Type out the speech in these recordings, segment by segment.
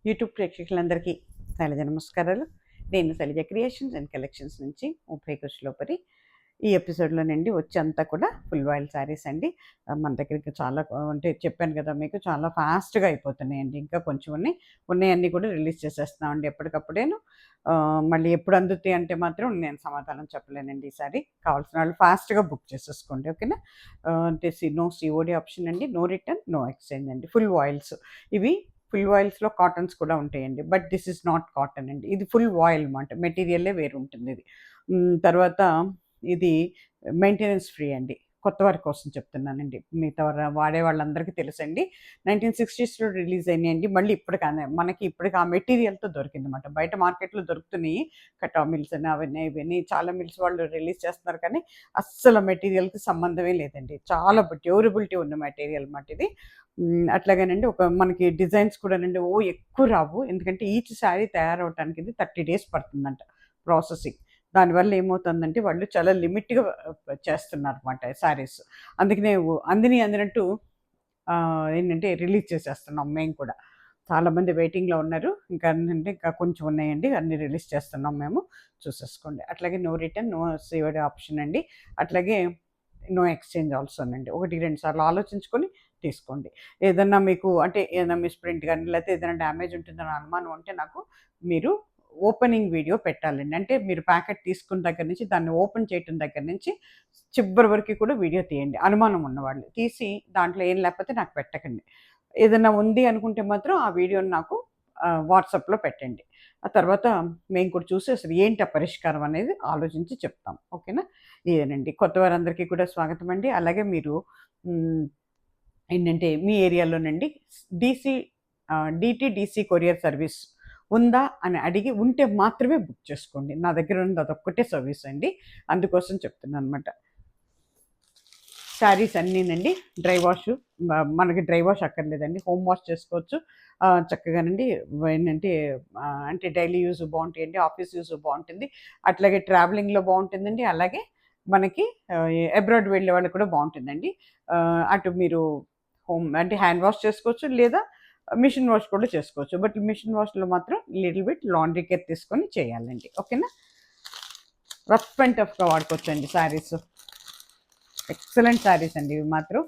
YouTube ప్రేక్షకులందరికీ శైలజ నమస్కారాలు. నేను శైలజ క్రియేషన్స్ అండ్ కలెక్షన్స్ నుంచి 30 కృషిలోపరి. ఈ ఎపిసోడ్లోనండి వచ్చేంతా కూడా ఫుల్ వాయిల్ శారీస్ అండి. మన దగ్గరికి చాలా అంటే చెప్పాను కదా మీకు, చాలా ఫాస్ట్గా అయిపోతున్నాయండి. ఇంకా కొంచెం ఉన్నాయన్నీ కూడా రిలీజ్ చేసేస్తున్నామండి ఎప్పటికప్పుడేను. మళ్ళీ ఎప్పుడు అందుతాయి అంటే మాత్రం నేను సమాధానం చెప్పలేనండి. ఈసారి కావాల్సిన వాళ్ళు ఫాస్ట్గా బుక్ చేసేసుకోండి, ఓకేనా. అంటే నో సిఓడి ఆప్షన్ అండి, నో రిటర్న్, నో ఎక్స్చేంజ్ అండి. ఫుల్ వాయిల్స్ ఇవి. ఫుల్ వాయిల్స్లో కాటన్స్ కూడా ఉంటాయండి, but this is not cotton అండి. ఇది ఫుల్ వాయిల్ అనమాట, మెటీరియల్లే వేరు ఉంటుంది ఇది. తర్వాత ఇది మెయింటెనెన్స్ ఫ్రీ అండి. కొత్త వారి కోసం చెప్తున్నానండి, మిగతా వాడే వాళ్ళందరికీ తెలుసండి. 1960స్లో రిలీజ్ అయినాయండి. మళ్ళీ మనకి ఇప్పటికి ఆ మెటీరియల్తో దొరికిందన్నమాట. బయట మార్కెట్లో దొరుకుతున్నాయి కటా మిల్స్ అని అవన్నీ ఇవన్నీ చాలా మిల్స్ వాళ్ళు రిలీజ్ చేస్తున్నారు, కానీ అస్సలు మెటీరియల్కి సంబంధమే లేదండి. చాలా డ్యూరబిలిటీ ఉన్న మెటీరియల్ అన్నమాట ఇది. అట్లాగేనండి మనకి డిజైన్స్ కూడానండి ఎక్కువ రావు. ఎందుకంటే ఈచ్ శారీ తయారవ్వటానికి ఇది 30 days పడుతుందంట ప్రాసెసింగ్. దానివల్ల ఏమవుతుందంటే వాళ్ళు చాలా లిమిట్‌గా చేస్తున్నారన్నమాట శారీస్. అందుకనే అందినట్టు ఏంటంటే రిలీజ్ చేసేస్తున్నాం మేము కూడా. చాలామంది వెయిటింగ్‌లో ఉన్నారు. ఇంకా కొంచెం ఉన్నాయండి. అన్నీ రిలీజ్ చేస్తున్నాం మేము. చూసేసుకోండి. అట్లాగే no return, no COD option అండి. అట్లాగే నో ఎక్స్చేంజ్ ఆల్సోనండి. 1, 2 సార్లు ఆలోచించుకొని తీసుకోండి. ఏదన్నా మీకు అంటే ఏదైనా మిస్‌ప్రింట్ గాని, లేకపోతే ఏదైనా డ్యామేజ్ ఉంటుందని అనుమానం ఉంటే నాకు మీరు ఓపెనింగ్ వీడియో పెట్టాలండి. అంటే మీరు ప్యాకెట్ తీసుకున్న దగ్గర నుంచి, దాన్ని ఓపెన్ చేయటం దగ్గర నుంచి చివరి వరకు కూడా వీడియో తీయండి. అనుమానం ఉన్నవాళ్ళు. తీసి దాంట్లో ఏం లేకపోతే నాకు పెట్టకండి. ఏదన్నా ఉంది అనుకుంటే మాత్రం ఆ వీడియోని నాకు వాట్సాప్‌లో పెట్టండి. ఆ తర్వాత మేము కూడా చూసి అసలు ఏంటి ఆ పరిష్కారం అనేది ఆలోచించి చెప్తాం, ఓకేనా. ఇదేనండి. కొత్త వారందరికీ కూడా స్వాగతం అండి. అలాగే మీరు హ్మ్, ఏంటంటే మీ ఏరియాలోనండి డీసీ డీటీడీసీ కొరియర్ సర్వీస్ ఉందా అని అడిగి ఉంటే మాత్రమే బుక్ చేసుకోండి. నా దగ్గర ఉన్నది అదొక్కటే సర్వీస్ అండి. అందుకోసం చెప్తున్నానన్నమాట. శారీస్ అన్నీనండి డ్రై వాష్, మనకి డ్రై వాష్ అక్కర్లేదండి. హోమ్ వాష్ చేసుకోవచ్చు చక్కగానండి. ఏంటంటే అంటే డైలీ యూజ్ బాగుంటాయండి, ఆఫీస్ యూజ్ బాగుంటుంది, అట్లాగే ట్రావెలింగ్‌లో బాగుంటుందండి. అలాగే మనకి అబ్రాడ్ వెళ్ళే వాళ్ళకి కూడా బాగుంటుందండి. అటు మీరు అంటే హ్యాండ్ వాష్ చేసుకోవచ్చు, లేదా మిషన్ వాష్ కూడా చేసుకోవచ్చు. బట్ మిషన్ వాష్‌లో మాత్రం లిటిల్ బిట్ లాండ్రీ కేర్ తీసుకొని చేయాలండి, ఓకేనా. రఫ్ అండ్ టఫ్‌గా వాడుకోవచ్చండి శారీస్. ఎక్సలెంట్ శారీస్ అండి ఇవి మాత్రం.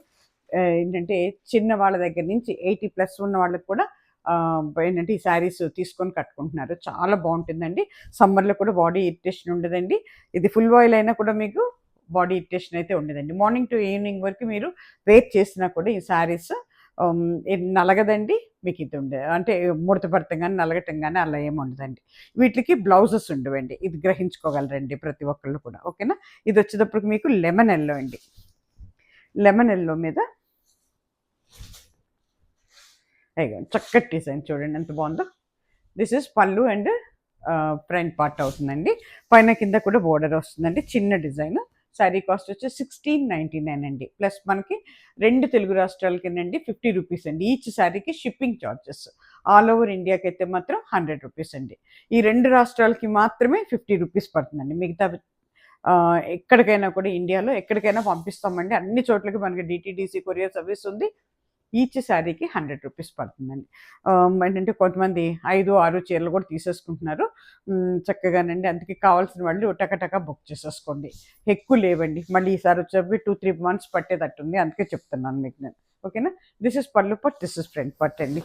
ఏంటంటే చిన్న వాళ్ళ దగ్గర నుంచి 80+ ఉన్న వాళ్ళకి కూడా ఏంటంటే ఈ శారీస్ తీసుకొని కట్టుకుంటున్నారు. చాలా బాగుంటుందండి. సమ్మర్‌లో కూడా బాడీ ఇరిటేషన్ ఉండదండి. ఇది ఫుల్ వాయిల్ అయినా కూడా మీకు బాడీ ఇరిటేషన్ అయితే ఉండదండి. మార్నింగ్ టు ఈవినింగ్ వరకు మీరు వేర్ చేసినా కూడా ఈ శారీస్ ఇది నలగదండి. మీకు ఇది అంటే ముడత పడటం గానీ, నలగటం గానీ అలా ఏమి ఉండదండి. వీటికి బ్లౌజెస్ ఉండవండి. ఇది గ్రహించుకోగలరండి ప్రతి ఒక్కళ్ళు కూడా, ఓకేనా. ఇది వచ్చేటప్పటికి మీకు లెమన్ ఎల్లో అండి. లెమన్ ఎల్లో మీద చక్కటి డిజైన్ చూడండి ఎంత బాగుందో. దిస్ ఇస్ పళ్ళు అండ్ ఫ్రంట్ పార్ట్ అవుతుందండి. పైన కింద కూడా బోర్డర్ వస్తుందండి. చిన్న డిజైన్. శారీ కాస్ట్ వచ్చి 1699 అండి. ప్లస్ మనకి 2 తెలుగు రాష్ట్రాలకేనండి 50 రూపీస్ అండి. ఈచ్ శారీకి షిప్పింగ్ ఛార్జెస్. ఆల్ ఓవర్ ఇండియాకి అయితే మాత్రం 100 రూపీస్ అండి. ఈ 2 రాష్ట్రాలకి మాత్రమే 50 రూపీస్ పడుతుందండి. మిగతా ఎక్కడికైనా కూడా ఇండియాలో ఎక్కడికైనా పంపిస్తామండి. అన్ని చోట్లకి మనకి డిటీడీసీ కొరియర్ సర్వీస్ ఉంది. ఈచ్ శారీకి 100 రూపీస్ పడుతుందండి. ఏంటంటే కొంతమంది 5, 6 చీరలు కూడా తీసేసుకుంటున్నారు. చక్కగానండి. అందుకే కావాల్సిన వాళ్ళు టకటక బుక్ చేసేసుకోండి. ఎక్కువ లేవండి. మళ్ళీ ఈసారి వచ్చేవి 2, 3 months పట్టేటట్టుంది. అందుకే చెప్తున్నాను మీకు నేను, ఓకేనా. దిస్ ఇస్ పళ్ళు పట్టు, దిస్ ఇస్ ఫ్రంట్ పట్టు అండి.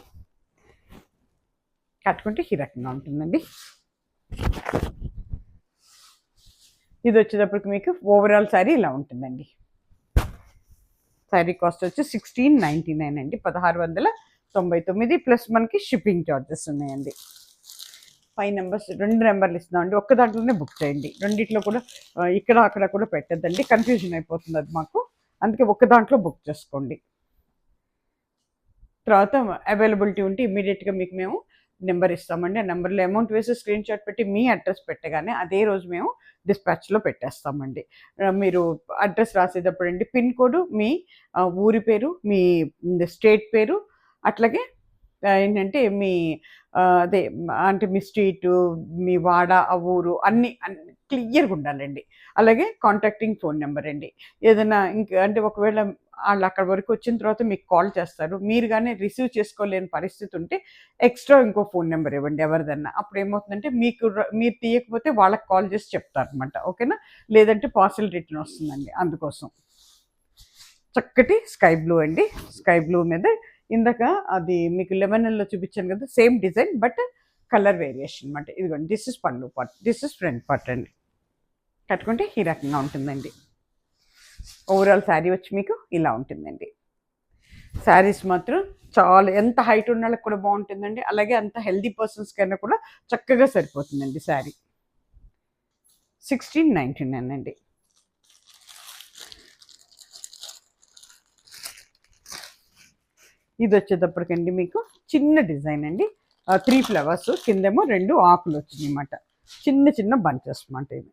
కట్టుకుంటే ఈ రకంగా ఉంటుందండి. ఇది వచ్చేటప్పటికి మీకు ఓవరాల్ శారీ ఇలా ఉంటుందండి. శారీ కాస్ట్ వచ్చి 1699 అండి. 1699 ప్లస్ మనకి షిప్పింగ్ ఛార్జెస్ ఉన్నాయండి. 5 నెంబర్స్, 2 నెంబర్లు ఇస్తున్నామండి. ఒక్క దాంట్లోనే బుక్ చేయండి. రెండిట్లో కూడా ఇక్కడ అక్కడ కూడా పెట్టద్దండి, కన్ఫ్యూజన్ అయిపోతుంది అది మాకు. అందుకే ఒక్క దాంట్లో బుక్ చేసుకోండి. తర్వాత అవైలబిలిటీ ఉంటే ఇమ్మీడియట్గా మీకు మేము నెంబర్ ఇస్తామండి. ఆ నెంబర్లో అమౌంట్ వేసి స్క్రీన్ షాట్ పెట్టి మీ అడ్రస్ పెట్టగానే అదే రోజు మేము డిస్పాచ్లో పెట్టేస్తామండి. మీరు అడ్రస్ రాసేటప్పుడు అండి పిన్ కోడ్, మీ ఊరి పేరు, మీ స్టేట్ పేరు, అట్లాగే ఏంటంటే మీ అదే అంటే మీ స్ట్రీటు, మీ వాడ, ఆ ఊరు అన్నీ క్లియర్గా ఉండాలండి. అలాగే కాంటాక్టింగ్ ఫోన్ నెంబర్ అండి. ఏదైనా ఇంకా అంటే ఒకవేళ వాళ్ళు అక్కడ వరకు వచ్చిన తర్వాత మీకు కాల్ చేస్తారు. మీరు గానీ రిసీవ్ చేసుకోలేని పరిస్థితి ఉంటే ఎక్స్ట్రా ఇంకో ఫోన్ నెంబర్ ఇవ్వండి ఎవరిదన్నా. అప్పుడు ఏమవుతుందంటే మీరు తీయకపోతే వాళ్ళకి కాల్ చేసి చెప్తారనమాట. ఓకేనా? లేదంటే పార్సెల్ రిటర్న్ వస్తుందండి అందుకోసం. చక్కటి స్కై బ్లూ అండి. స్కై బ్లూ మీద ఇందాక అది మీకు లెమనెల్లో చూపించాను కదా, same design but colour variation అనమాట. ఇదిగోండి, దిస్ ఇస్ పళ్ళు part, this is front part అండి. కట్టుకుంటే ఈ రకంగా ఉంటుందండి. ఓవరాల్ శారీ వచ్చి మీకు ఇలా ఉంటుందండి. శారీస్ మాత్రం చాలా ఎంత హైట్ ఉన్న వాళ్ళకి కూడా బాగుంటుందండి, అలాగే అంత హెల్దీ పర్సన్స్ కైనా కూడా చక్కగా సరిపోతుందండి శారీ. 1699 అండి. ఇది వచ్చేటప్పటికండి మీకు చిన్న డిజైన్ అండి. 3 ఫ్లవర్స్, కిందేమో 2 ఆకులు వచ్చినాయి అన్నమాట. చిన్న చిన్న బంచెస్ అన్నమాట ఇది.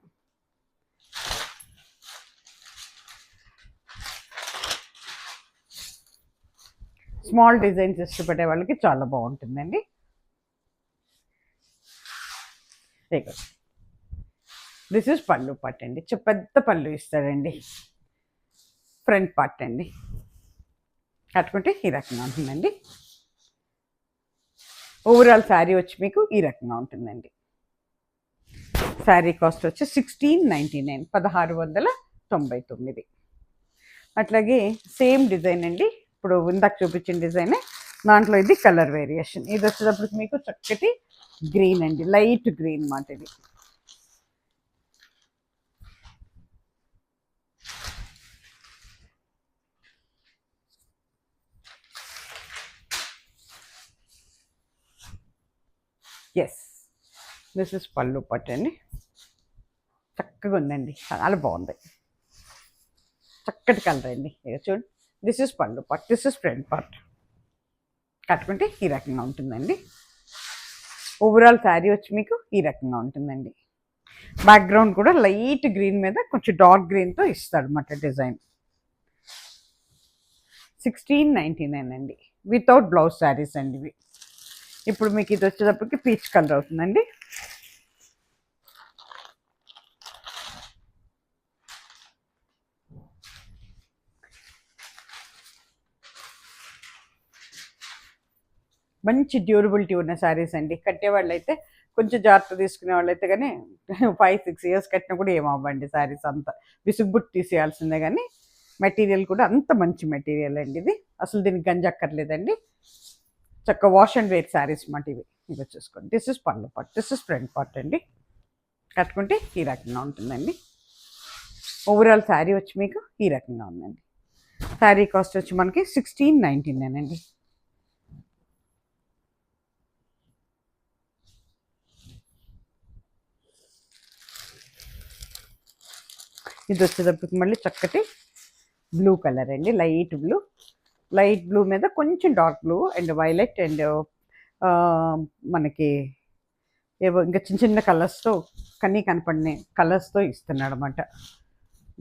స్మాల్ డిజైన్స్ ఇష్టపడే వాళ్ళకి చాలా బాగుంటుందండి. దిస్ ఇస్ పళ్ళు పార్ట్ అండి. పెద్ద పళ్ళు ఇస్తాడండి. ఫ్రంట్ పార్ట్ అండి. కట్టుకుంటే ఈ రకంగా ఉంటుందండి. ఓవరాల్ శారీ వచ్చి మీకు ఈ రకంగా ఉంటుందండి. శారీ కాస్ట్ వచ్చి 1699, 1699. అట్లాగే సేమ్ డిజైన్ అండి, ఇప్పుడు ఇందాక చూపించిన డిజైనే, దాంట్లో ఇది కలర్ వేరియేషన్. ఇది వచ్చేటప్పటికి మీకు చక్కటి గ్రీన్ అండి, లైట్ గ్రీన్ మాట ఇది. ఎస్, దిస్ ఇస్ పళ్ళు పట్టు అండి. చక్కగా ఉందండి, చాలా బాగుంది. చక్కటి కలర్ అండి. ఇక చూడండి, దిస్ ఇస్ పళ్ళు part, this is front part. కట్టుకుంటే ఈ రకంగా ఉంటుందండి. ఓవరాల్ శారీ వచ్చి మీకు ఈ రకంగా ఉంటుందండి. బ్యాక్గ్రౌండ్ కూడా లైట్ గ్రీన్ మీద కొంచెం డార్క్ గ్రీన్తో ఇస్తాడు అన్నమాట డిజైన్. 1699 అండి, వితౌట్ బ్లౌజ్ శారీస్ అండి ఇవి. ఇప్పుడు మీకు ఇది వచ్చేటప్పటికి పీచ్ కలర్ అవుతుందండి. మంచి డ్యూరబిలిటీ ఉన్న శారీస్ అండి. కట్టేవాళ్ళు అయితే కొంచెం జాగ్రత్త తీసుకునే వాళ్ళైతే కానీ 5-6 ఇయర్స్ కట్టినా కూడా ఏమవ్వండి శారీస్, అంతా విసుగుబుట్టి తీసేయాల్సిందే. కానీ మెటీరియల్ కూడా అంత మంచి మెటీరియల్ అండి ఇది. అసలు దీనికి గంజక్కర్లేదండి. చక్క వాష్ అండ్ వేర్ శారీస్ మాట ఇవి. ఇవి చూసుకోండి, దిస్ ఇస్ పళ్ళు part, this is front part అండి. కట్టుకుంటే ఈ రకంగా ఉంటుందండి. ఓవరాల్ శారీ వచ్చి మీకు ఈ రకంగా ఉందండి. శారీ కాస్ట్ వచ్చి మనకి 1699 అండి. ఇది వచ్చేటప్పటికి మళ్ళీ చక్కటి బ్లూ కలర్ అండి, లైట్ బ్లూ. లైట్ బ్లూ మీద కొంచెం dark blue and violet and మనకి ఏవో ఇంకా చిన్న చిన్న కలర్స్తో కనపడిన కలర్స్తో ఇస్తున్నాడు అనమాట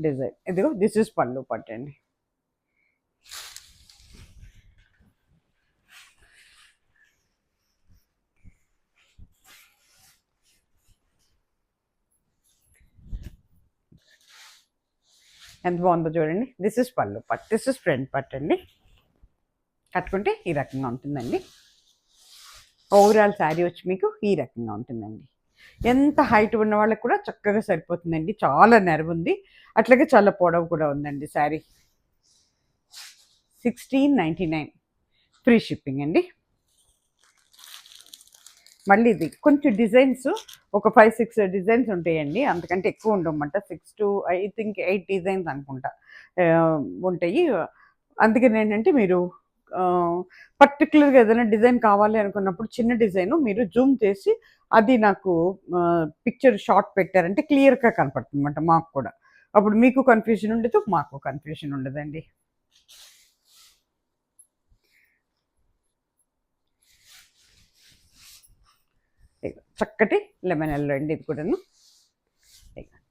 డిజైన్. ఇదిగో దిస్ ఇస్ పళ్ళు పట్టు అండి. ఎంత బాగుందో చూడండి. దిస్ ఇస్ పళ్ళు పట్టు, దిస్ ఇస్ ఫ్రంట్ పట్టు అండి. కట్టుకుంటే ఈ రకంగా ఉంటుందండి. ఓవరాల్ శారీ వచ్చి మీకు ఈ రకంగా ఉంటుందండి. ఎంత హైట్ ఉన్న వాళ్ళకి కూడా చక్కగా సరిపోతుందండి. చాలా నెరవు ఉంది, అట్లాగే చాలా పొడవు కూడా ఉందండి శారీ. 1699, ఫ్రీ షిప్పింగ్ అండి. మళ్ళీ ఇది కొంచెం డిజైన్స్ ఒక 5-6 డిజైన్స్ ఉంటాయండి, అంతకంటే ఎక్కువ ఉండవన్నమాట. 6 to I think 8 డిజైన్స్ అనుకుంటా ఉంటాయి. అందుకని ఏంటంటే మీరు పర్టికులర్గా ఏదైనా డిజైన్ కావాలి అనుకున్నప్పుడు చిన్న డిజైన్ మీరు జూమ్ చేసి అది నాకు పిక్చర్ షార్ట్ పెట్టారంటే క్లియర్గా కనపడుతుంది అనమాట మాకు కూడా. అప్పుడు మీకు కన్ఫ్యూజన్ ఉండదు, మాకు కన్ఫ్యూజన్ ఉండదండి. చక్కటి లెమన్ ఎల్లో అండి ఇది కూడాను.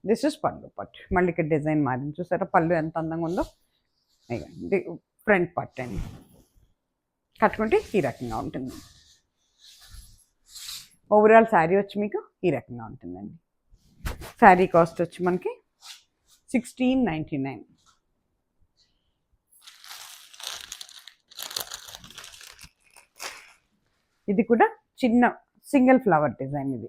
దిస్ ఇస్ పళ్ళు పట్టు. మళ్ళీ ఇక్కడ డిజైన్ మారింది చూసారా, పళ్ళు ఎంత అందంగా ఉందో. ఫ్రంట్ పార్ట్ అండి. కట్టుకుంటే ఈ రకంగా ఉంటుంది. ఓవరాల్ శారీ వచ్చి మీకు ఈ రకంగా ఉంటుందండి. శారీ కాస్ట్ వచ్చి మనకి 1699. ఇది కూడా చిన్న సింగిల్ ఫ్లవర్ డిజైన్ ఇది.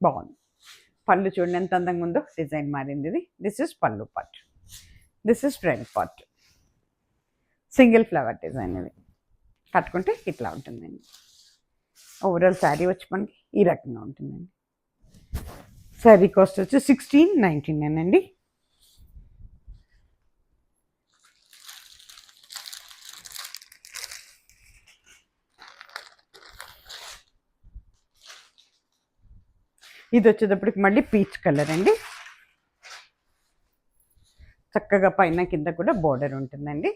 బాగుంది. పళ్ళు చూడండి ఎంత అందంగా ఉందో, డిజైన్ మారింది ఇది. దిస్ ఇస్ పళ్ళు part, this is front part. Single flower design ఇది. కట్టుకుంటే ఇట్లా ఉంటుందండి. ఓవరాల్ శారీ వచ్చి మనకి ఈ రకంగా ఉంటుందండి. శారీ కాస్ట్ వచ్చి 1699 అండి. ఇది వచ్చేటప్పటికి మళ్ళీ పీచ్ కలర్ అండి. చక్కగా పైన కింద కూడా బోర్డర్ ఉంటుందండి.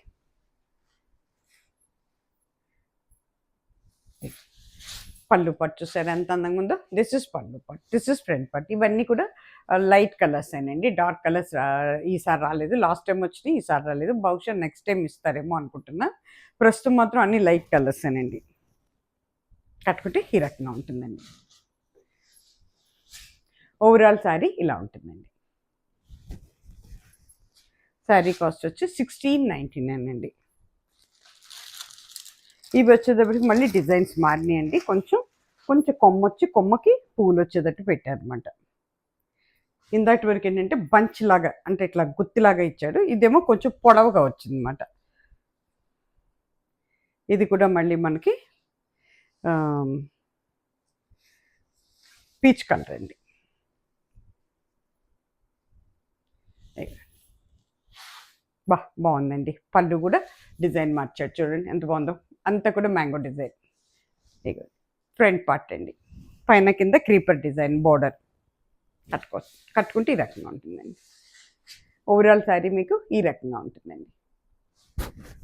పళ్ళు పట్టు చూసారు ఎంత అందంగా ఉందో. దిస్ ఇస్ పళ్ళు పట్టు, దిస్ ఇస్ ఫ్రంట్ పట్టు. ఇవన్నీ కూడా లైట్ కలర్స్ అండి, డార్క్ కలర్స్ ఈసారి రాలేదు. లాస్ట్ టైం వచ్చినాయి, ఈసారి రాలేదు. బహుశా నెక్స్ట్ టైం ఇస్తారేమో అనుకుంటున్నా. ప్రస్తుతం మాత్రం అన్ని లైట్ కలర్స్ అండి. కట్టుకుంటే ఈ రకంగా ఉంటుందండి. ఓవరాల్ శారీ ఇలా ఉంటుందండి. శారీ కాస్ట్ వచ్చి 1699 అండి. ఇవి వచ్చేటప్పటికి మళ్ళీ డిజైన్స్ మారినాయండి. కొంచెం కొమ్మ వచ్చి కొమ్మకి పువ్వులు వచ్చేటట్టు పెట్టారనమాట. ఇందాటి వరకు ఏంటంటే బంచ్ లాగా, అంటే ఇట్లా గుత్తిలాగా ఇచ్చాడు. ఇదేమో కొంచెం పొడవుగా వచ్చింది అనమాట. ఇది కూడా మళ్ళీ మనకి పీచ్ కలర్ అండి. బాగుందండి. పళ్ళు కూడా డిజైన్ మార్చాడు చూడండి ఎంత బాగుందో. అంతా కూడా మ్యాంగో డిజైన్. ఫ్రంట్ పార్ట్ అండి, పైన కింద క్రీపర్ డిజైన్ బోర్డర్. కట్టుకుంటే ఈ రకంగా ఉంటుందండి. ఓవరాల్ శారీ మీకు ఈ రకంగా ఉంటుందండి.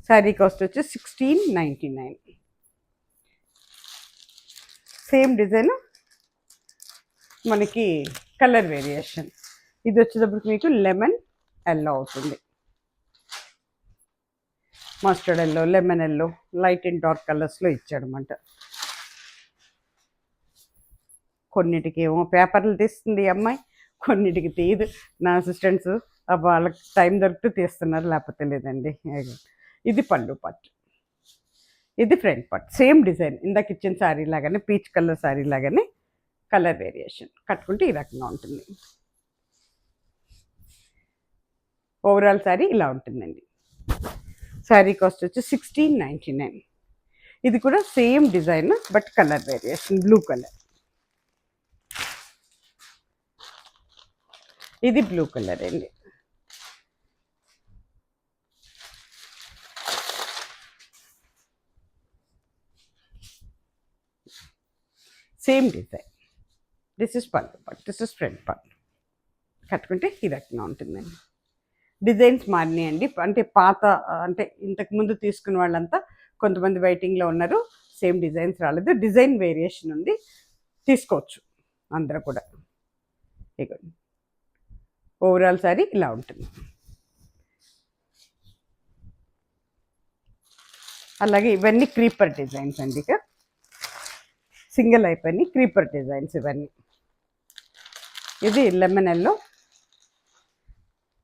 శారీ కాస్ట్ వచ్చి 1699. సేమ్ డిజైన్ మనకి కలర్ వేరియేషన్. ఇది వచ్చేటప్పటికి మీకు లెమన్ ఎల్లో అవుతుంది. Mustard yellow, lemon yellow, light and dark కలర్స్లో ఇచ్చాడనమాట. కొన్నిటికి ఏమో పేపర్లు తీస్తుంది ఈ అమ్మాయి, కొన్నిటికి తీయదు. నా అసిస్టెంట్స్ వాళ్ళకి టైం దొరికితే తీస్తున్నారు, లేకపోతే లేదండి. ఇది పళ్ళు పార్ట్, ఇది ఫ్రంట్ పార్ట్. సేమ్ డిజైన్ ఇందాక ఇచ్చిన శారీ లాగానే, పీచ్ కలర్ శారీ లాగానే కలర్ వేరియేషన్. కట్టుకుంటే ఈ రకంగా ఉంటుంది. ఓవరాల్ శారీ ఇలా ఉంటుందండి. శారీ కాస్ట్ వచ్చి 1699. ఇది కూడా same design but colour variation, blue colour. ఇది బ్లూ కలర్ అండి. Same design. దిస్ ఇస్ పళ్ళు part, this is front part. కట్టుకుంటే ఈ రకంగా ఉంటుందండి. డిజైన్స్ మారినాయండి. అంటే పాత, అంటే ఇంతకుముందు తీసుకున్న వాళ్ళంతా కొంతమంది వెయిటింగ్లో ఉన్నారు. సేమ్ డిజైన్స్ రాలేదు, డిజైన్ వేరియేషన్ ఉంది. తీసుకోవచ్చు అందరూ కూడా. ఇగోండి ఓవరాల్ శారీ ఇలా ఉంటుంది. అలాగే ఇవన్నీ క్రీపర్ డిజైన్స్ అండి. ఇక సింగిల్ అయిపోయినాయి క్రీపర్ డిజైన్స్ ఇవన్నీ. ఇది లెమన్ ఎల్లో.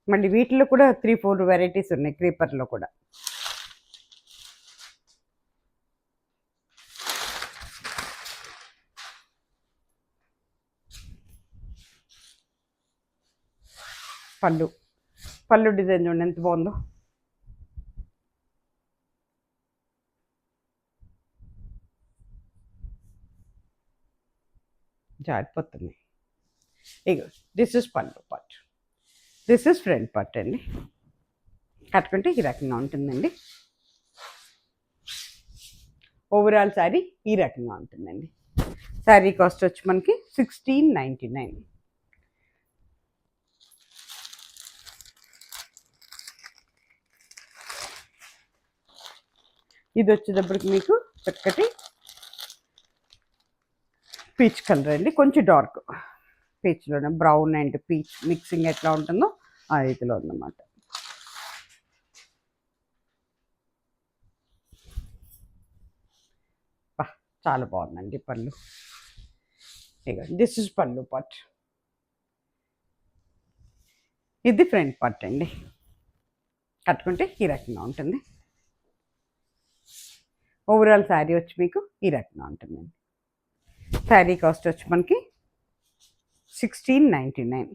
మళ్ళీ వీటిలో కూడా 3-4 వెరైటీస్ ఉన్నాయి క్రీపర్లో కూడా. పళ్ళు డిజైన్ చూడండి ఎంత బాగుందో. జారిపోతుంది. ఇగో దిస్ ఇస్ పళ్ళు part, this is front part అండి. కట్టుకుంటే ఈ రకంగా ఉంటుందండి. ఓవరాల్ శారీ ఈ రకంగా ఉంటుందండి. శారీ కాస్ట్ వచ్చి మనకి 1699. ఇది వచ్చేటప్పటికి మీకు చక్కటి పీచ్ కలర్ అండి. కొంచెం డార్క్ పీచ్లోనే, బ్రౌన్ అండ్ పీచ్ మిక్సింగ్ ఎట్లా ఉంటుందో ఆ రీతిలో ఉందన్నమాట. చాలా బాగుందండి పళ్ళు. ఇక దిస్ ఇస్ పళ్ళు పార్ట్. ఇది ఫ్రంట్ పార్ట్ అండి. కట్టుకుంటే ఈ రకంగా ఉంటుంది. ఓవరాల్ శారీ వచ్చి మీకు ఈ రకంగా ఉంటుందండి. శారీ కాస్ట్ వచ్చి మనకి 1699.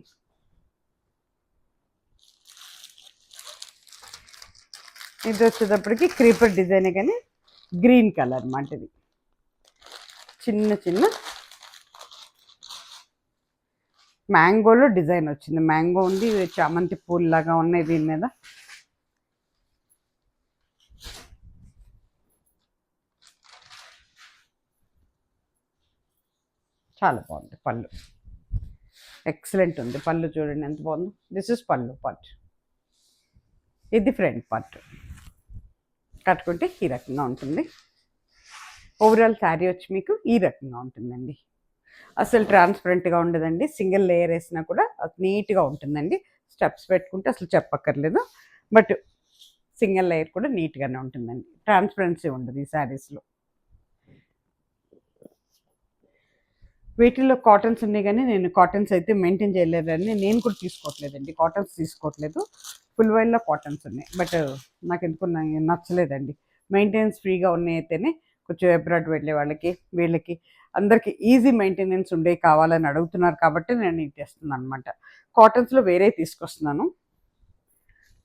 ఇది వచ్చేటప్పటికి క్రీపర్ డిజైనే కానీ గ్రీన్ కలర్ అన్నమాట. ఇది చిన్న చిన్న మ్యాంగోలో డిజైన్ వచ్చింది. మ్యాంగో ఉంది, చామంతి పూల్ లాగా ఉన్నాయి దీని మీద. చాలా బాగుంది పళ్ళు. ఎక్సలెంట్ ఉంది పళ్ళు. చూడండి ఎంత బాగుందో. దిస్ ఇస్ పళ్ళు పార్ట్. ఇది ఫ్రంట్ పార్ట్. కట్టుకుంటే ఈ రకంగా ఉంటుంది. ఓవరాల్ శారీ వచ్చి మీకు ఈ రకంగా ఉంటుందండి. అసలు ట్రాన్స్పరెంట్గా ఉండదండి. సింగిల్ లేయర్ వేసినా కూడా నీట్గా ఉంటుందండి. స్టెప్స్ పెట్టుకుంటే అసలు చెప్పక్కర్లేదు. బట్ సింగిల్ లేయర్ కూడా నీట్గానే ఉంటుందండి. ట్రాన్స్పరెన్సీ ఉండదు ఈ శారీస్లో. వీటిల్లో కాటన్స్ ఉన్నాయి కానీ నేను కాటన్స్ అయితే మెయింటైన్ చేయలేదని నేను కూడా తీసుకోవట్లేదండి. కాటన్స్ తీసుకోవట్లేదు. ఫుల్ వైల్లో కాటన్స్ ఉన్నాయి. బట్ నాకు ఎందుకు నచ్చలేదండి. మెయింటెనెన్స్ ఫ్రీగా ఉన్నాయి అయితేనే కొంచెం అబ్రాడ్ వెళ్ళే వాళ్ళకి వీళ్ళకి అందరికీ ఈజీ మెయింటెనెన్స్ ఉండే కావాలని అడుగుతున్నారు కాబట్టి నేను ఇది తెస్తున్నాను అనమాట. కాటన్స్లో వేరే తీసుకొస్తున్నాను.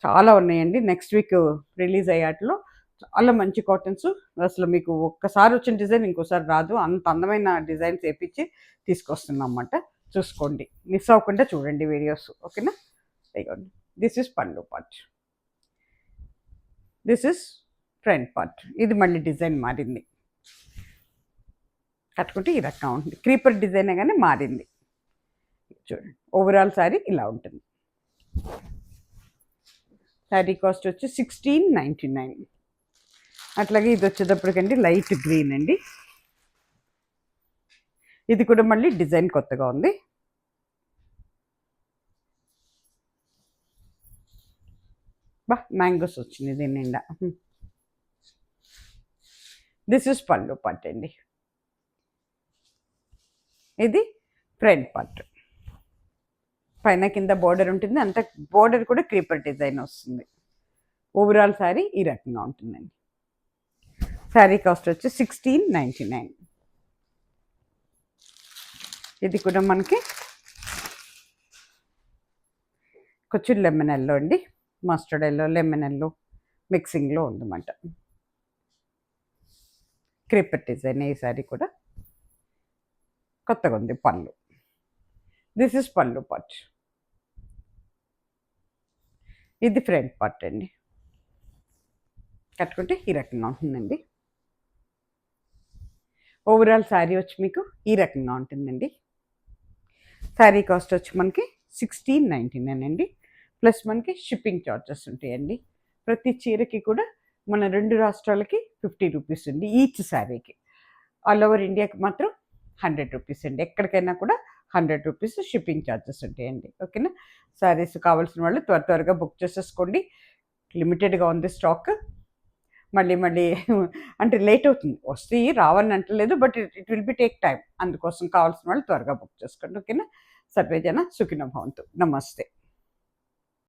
చాలా ఉన్నాయండి. నెక్స్ట్ వీక్ రిలీజ్ అయ్యాట్లో చాలా మంచి కాటన్స్. అసలు మీకు ఒక్కసారి వచ్చిన డిజైన్ ఇంకోసారి రాదు. అంత అందమైన డిజైన్స్ వేపించి తీసుకొస్తున్నాం అన్నమాట. చూసుకోండి, మిస్ అవ్వకుండా చూడండి వీడియోస్. ఓకేనా? ఇదిగోండి, దిస్ ఇస్ పళ్ళు part. This is front part. ఇది మళ్ళీ డిజైన్ మారింది. కట్టుకుంటే ఈ రకంగా ఉంటుంది. క్రీపర్ డిజైన్ కానీ మారింది. చూడండి, ఓవరాల్ శారీ ఇలా ఉంటుంది. శారీ కాస్ట్ వచ్చి 1699. అట్లాగే ఇది వచ్చేటప్పటికండి లైట్ గ్రీన్ అండి. ఇది కూడా మళ్ళీ డిజైన్ కొత్తగా ఉంది. బా మ్యాంగోస్ వచ్చింది దీని నిండా. దిస్ ఇస్ పళ్ళు పార్ట్ అండి. ఇది ఫ్రంట్ పార్ట్. పైన కింద బోర్డర్ ఉంటుంది. అంత బోర్డర్ కూడా క్రీపర్ డిజైన్ వస్తుంది. ఓవరాల్ శారీ ఈ రకంగా ఉంటుందండి. శారీ కాస్ట్ వచ్చి 1699. ఇది కూడా మనకి కొంచెం లెమన్ ఎల్లో అండి. మస్టర్డ్ ఎల్లో, లెమన్ ఎల్లో మిక్సింగ్లో ఉందన్నమాట. క్రీపర్ డిజైన్ ఈ శారీ కూడా కొత్తగా ఉంది. పళ్ళు, దిస్ ఇస్ పళ్ళు పార్ట్. ఇది ఫ్రంట్ పార్ట్ అండి. కట్టుకుంటే ఈ రకంగా ఉంటుందండి. ఓవరాల్ శారీ వచ్చి మీకు ఈ రకంగా ఉంటుందండి. శారీ కాస్ట్ వచ్చి మనకి 1699 అండి. ప్లస్ మనకి షిప్పింగ్ ఛార్జెస్ ఉంటాయండి. ప్రతి చీరకి కూడా మన 2 రాష్ట్రాలకి 50 రూపీస్ అండి ఈచ్ శారీకి. ఆల్ ఓవర్ ఇండియాకి మాత్రం 100 రూపీస్ అండి. ఎక్కడికైనా కూడా 100 రూపీస్ షిప్పింగ్ ఛార్జెస్ ఉంటాయండి. ఓకేనా? శారీస్ కావాల్సిన వాళ్ళు త్వరగా బుక్ చేసేసుకోండి. లిమిటెడ్గా ఉంది స్టాక్. మళ్ళీ అంటే లేట్ అవుతుంది. వస్తే రావని అంటలేదు, but it will be take time. అందుకోసం కావాల్సిన వాళ్ళు త్వరగా బుక్ చేసుకోండి. ఓకేనా? సర్వేజన సుఖినో భవంతు. నమస్తే.